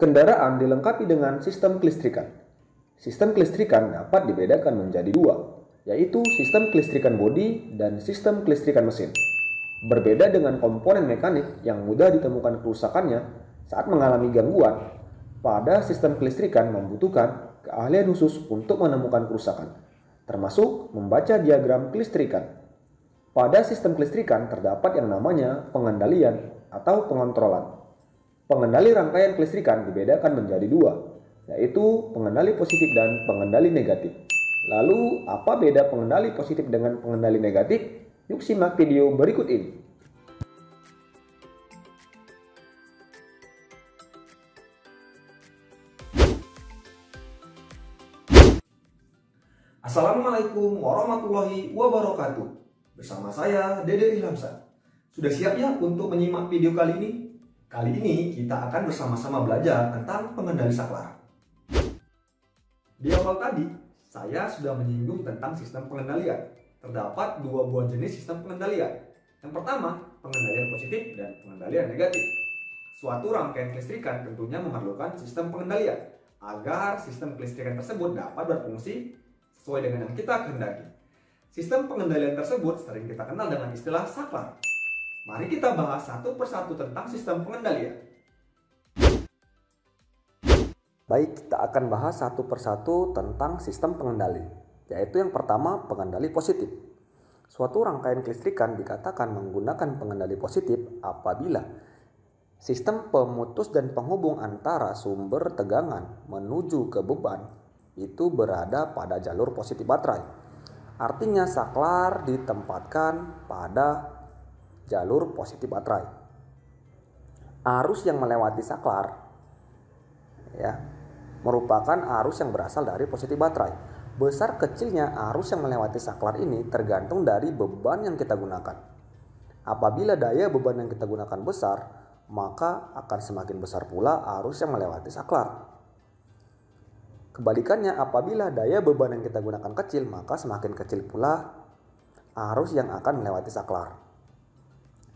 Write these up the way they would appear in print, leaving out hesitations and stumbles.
Kendaraan dilengkapi dengan sistem kelistrikan. Sistem kelistrikan dapat dibedakan menjadi dua, yaitu sistem kelistrikan bodi dan sistem kelistrikan mesin. Berbeda dengan komponen mekanik yang mudah ditemukan kerusakannya saat mengalami gangguan, pada sistem kelistrikan membutuhkan keahlian khusus untuk menemukan kerusakan, termasuk membaca diagram kelistrikan. Pada sistem kelistrikan terdapat yang namanya pengendalian atau pengontrolan. Pengendali rangkaian kelistrikan dibedakan menjadi dua, yaitu pengendali positif dan pengendali negatif. Lalu, apa beda pengendali positif dengan pengendali negatif? Yuk simak video berikut ini. Assalamualaikum warahmatullahi wabarakatuh. Bersama saya Dede Ilhamsa. Sudah siap ya untuk menyimak video kali ini? Kali ini kita akan bersama-sama belajar tentang pengendali saklar. Di awal tadi, saya sudah menyinggung tentang sistem pengendalian. Terdapat dua buah jenis sistem pengendalian. Yang pertama, pengendalian positif dan pengendalian negatif. Suatu rangkaian kelistrikan tentunya memerlukan sistem pengendalian agar sistem kelistrikan tersebut dapat berfungsi sesuai dengan yang kita kehendaki. Sistem pengendalian tersebut sering kita kenal dengan istilah saklar. Mari kita bahas satu persatu tentang sistem pengendalian. Baik, kita akan bahas satu persatu tentang sistem pengendali, yaitu yang pertama, pengendali positif. Suatu rangkaian kelistrikan dikatakan menggunakan pengendali positif apabila sistem pemutus dan penghubung antara sumber tegangan menuju ke beban itu berada pada jalur positif baterai. Artinya saklar ditempatkan pada jalur positif baterai. Arus yang melewati saklar merupakan arus yang berasal dari positif baterai. Besar kecilnya arus yang melewati saklar ini tergantung dari beban yang kita gunakan. Apabila daya beban yang kita gunakan besar, maka akan semakin besar pula arus yang melewati saklar. Kebalikannya, apabila daya beban yang kita gunakan kecil, maka semakin kecil pula arus yang akan melewati saklar.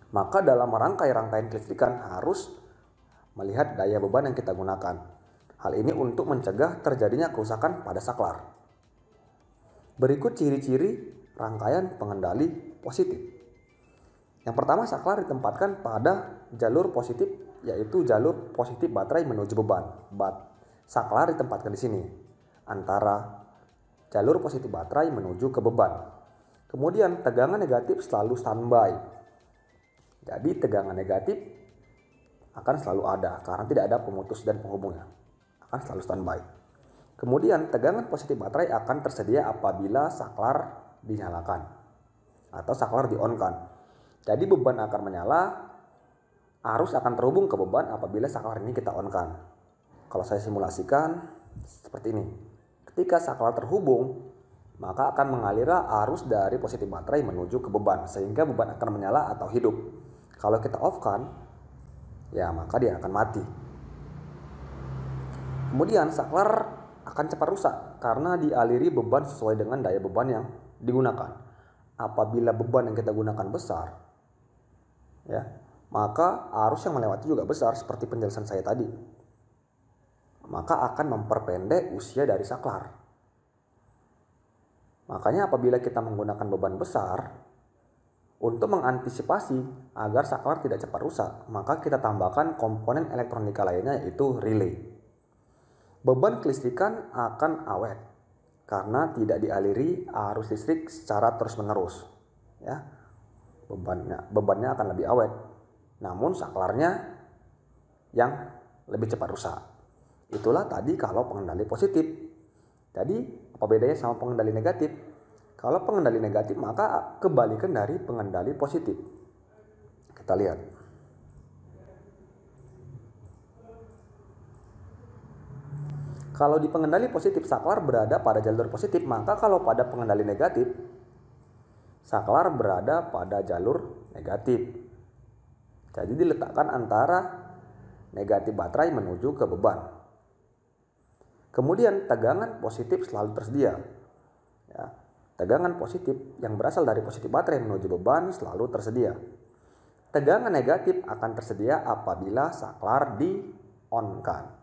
Maka dalam merangkai rangkaian kelistrikan harus melihat daya beban yang kita gunakan. Hal ini untuk mencegah terjadinya kerusakan pada saklar. Berikut ciri-ciri rangkaian pengendali positif. Yang pertama, saklar ditempatkan pada jalur positif, yaitu jalur positif baterai menuju beban. Saklar ditempatkan di sini antara jalur positif baterai menuju ke beban. Kemudian tegangan negatif selalu standby. Jadi tegangan negatif akan selalu ada karena tidak ada pemutus dan penghubungnya. Akan selalu standby. Kemudian tegangan positif baterai akan tersedia apabila saklar dinyalakan atau saklar di-on-kan. Jadi beban akan menyala, arus akan terhubung ke beban apabila saklar ini kita on-kan. Kalau saya simulasikan seperti ini. Ketika saklar terhubung, maka akan mengalir arus dari positif baterai menuju ke beban sehingga beban akan menyala atau hidup. Kalau kita off-kan, ya maka dia akan mati. Kemudian saklar akan cepat rusak karena dialiri beban sesuai dengan daya beban yang digunakan. Apabila beban yang kita gunakan besar, maka arus yang melewati juga besar seperti penjelasan saya tadi. Maka akan memperpendek usia dari saklar. Makanya apabila kita menggunakan beban besar, untuk mengantisipasi agar saklar tidak cepat rusak, maka kita tambahkan komponen elektronika lainnya yaitu relay. Beban kelistrikan akan awet karena tidak dialiri arus listrik secara terus-menerus. Bebannya akan lebih awet. Namun saklarnya yang lebih cepat rusak. Itulah tadi kalau pengendali positif. Jadi apa bedanya sama pengendali negatif? Kalau pengendali negatif maka kebalikan dari pengendali positif. Kita lihat. Kalau di pengendali positif saklar berada pada jalur positif, maka kalau pada pengendali negatif saklar berada pada jalur negatif. Jadi diletakkan antara negatif baterai menuju ke beban. Kemudian tegangan positif selalu tersedia. Tegangan positif yang berasal dari positif baterai menuju beban selalu tersedia. Tegangan negatif akan tersedia apabila saklar di-on-kan.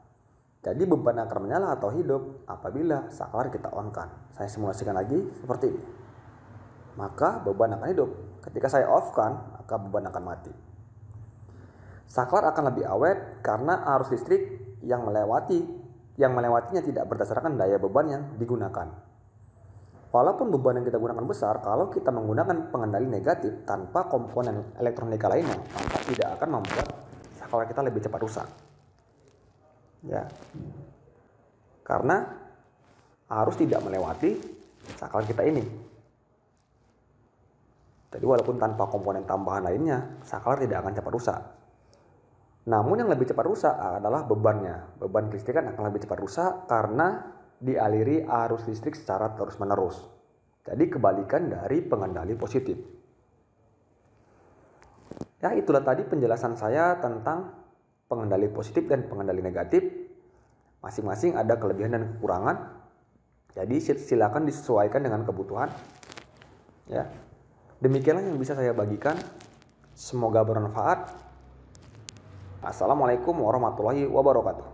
Jadi beban akan menyala atau hidup apabila saklar kita on-kan. Saya simulasikan lagi seperti ini. Maka beban akan hidup. Ketika saya off-kan, maka beban akan mati. Saklar akan lebih awet karena arus listrik yang melewatinya tidak berdasarkan daya beban yang digunakan. Walaupun beban yang kita gunakan besar, kalau kita menggunakan pengendali negatif tanpa komponen elektronika lainnya, maka tidak akan membuat saklar kita lebih cepat rusak. Ya, karena arus tidak melewati saklar kita ini. Jadi walaupun tanpa komponen tambahan lainnya, saklar tidak akan cepat rusak. Namun yang lebih cepat rusak adalah bebannya. Beban kelistrikan akan lebih cepat rusak karena dialiri arus listrik secara terus-menerus. Jadi kebalikan dari pengendali positif. Ya, itulah tadi penjelasan saya tentang pengendali positif dan pengendali negatif. Masing-masing ada kelebihan dan kekurangan. Jadi silakan disesuaikan dengan kebutuhan. Ya. Demikianlah yang bisa saya bagikan. Semoga bermanfaat. Assalamualaikum warahmatullahi wabarakatuh.